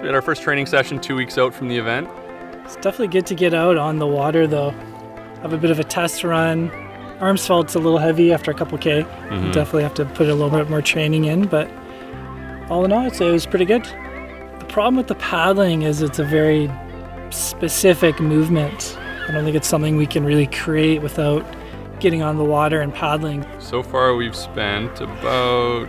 We had our first training session 2 weeks out from the event. It's definitely good to get out on the water though. Have a bit of a test run. Arms felt a little heavy after a couple K. You definitely have to put a little bit more training in, but all in all, I'd say it was pretty good. The problem with the paddling is it's a very specific movement. I don't think it's something we can really create without getting on the water and paddling. So far we've spent about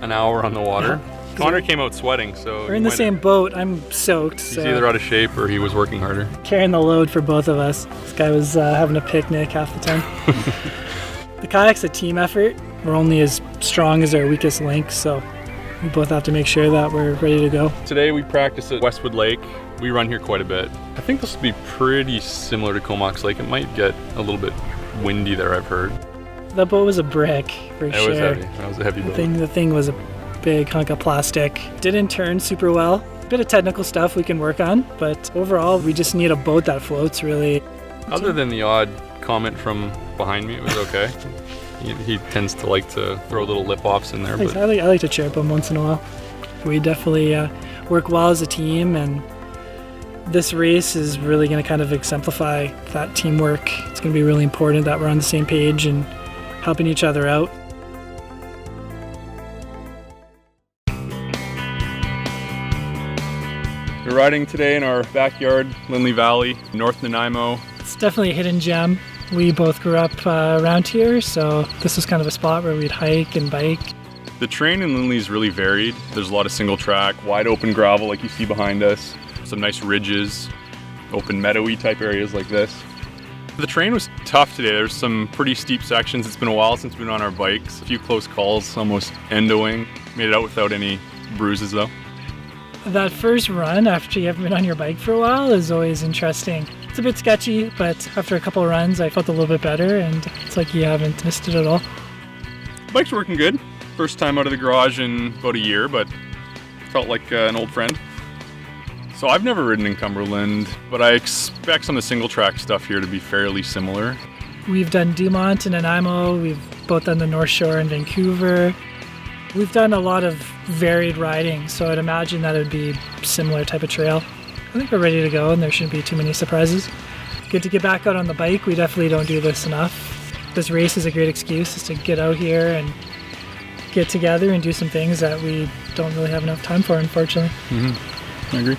an hour on the water. Connor came out sweating, so we're in the same boat. I'm soaked. He's either out of shape or he was working harder. Carrying the load for both of us. This guy was having a picnic half the time. The kayak's a team effort. We're only as strong as our weakest link, so we both have to make sure that we're ready to go. Today we practice at Westwood Lake. We run here quite a bit. I think this will be pretty similar to Comox Lake. It might get a little bit windy there, I've heard. That boat was a brick, for sure. It was heavy. That was a heavy boat. The thing was a big hunk of plastic. Didn't turn super well. A bit of technical stuff we can work on, but overall we just need a boat that floats really. Other than the odd comment from behind me, it was okay. He tends to like to throw little lip-offs in there. But I like to chirp him once in a while. We definitely work well as a team, and this race is really going to kind of exemplify that teamwork. It's going to be really important that we're on the same page and helping each other out. We're riding today in our backyard, Lindley Valley, North Nanaimo. It's definitely a hidden gem. We both grew up around here, so this was kind of a spot where we'd hike and bike. The terrain in Lindley is really varied. There's a lot of single track, wide open gravel like you see behind us, some nice ridges, open meadowy type areas like this. The terrain was tough today. There's some pretty steep sections. It's been a while since we've been on our bikes. A few close calls, almost endoing. Made it out without any bruises though. That first run after you haven't been on your bike for a while is always interesting. It's a bit sketchy, but after a couple of runs I felt a little bit better, and it's like you haven't missed it at all. The bike's working good. First time out of the garage in about a year, but felt like an old friend. So I've never ridden in Cumberland, but I expect some of the single track stuff here to be fairly similar. We've done Dumont and Nanaimo, we've both done the North Shore in Vancouver. We've done a lot of varied riding, so I'd imagine that it would be a similar type of trail. I think we're ready to go and there shouldn't be too many surprises. Good to get back out on the bike. We definitely don't do this enough. This race is a great excuse just to get out here and get together and do some things that we don't really have enough time for, unfortunately. I agree.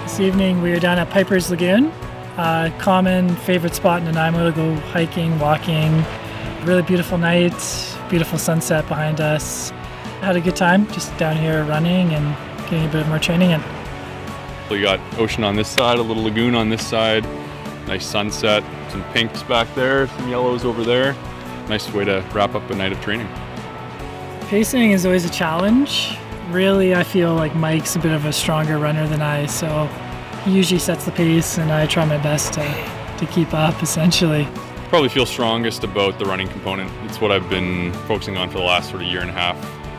This evening we are down at Piper's Lagoon. Common favorite spot in Nanaimo to go hiking, walking. Really beautiful night, beautiful sunset behind us. Had a good time just down here running and getting a bit more training in. We got ocean on this side, a little lagoon on this side, nice sunset, some pinks back there, some yellows over there. Nice way to wrap up a night of training. Pacing is always a challenge. Really, I feel like Mike's a bit of a stronger runner than I, so he usually sets the pace and I try my best to keep up, essentially. Probably feel strongest about the running component. It's what I've been focusing on for the last sort of year and a half.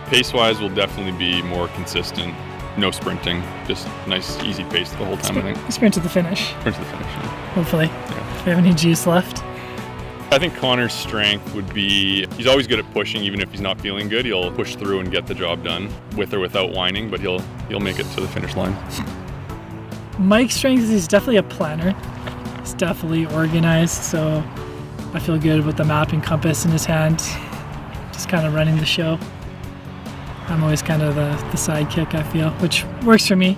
Pace-wise will definitely be more consistent. No sprinting, just nice, easy pace the whole time, I think. Sprint to the finish. Sprint to the finish, yeah. Hopefully. Yeah. If we have any juice left. I think Connor's strength would be, he's always good at pushing, even if he's not feeling good. He'll push through and get the job done, with or without whining, but he'll make it to the finish line. Mike's strength is he's definitely a planner. He's definitely organized, so I feel good with the map and compass in his hand. Just kind of running the show. I'm always kind of the sidekick, I feel, which works for me.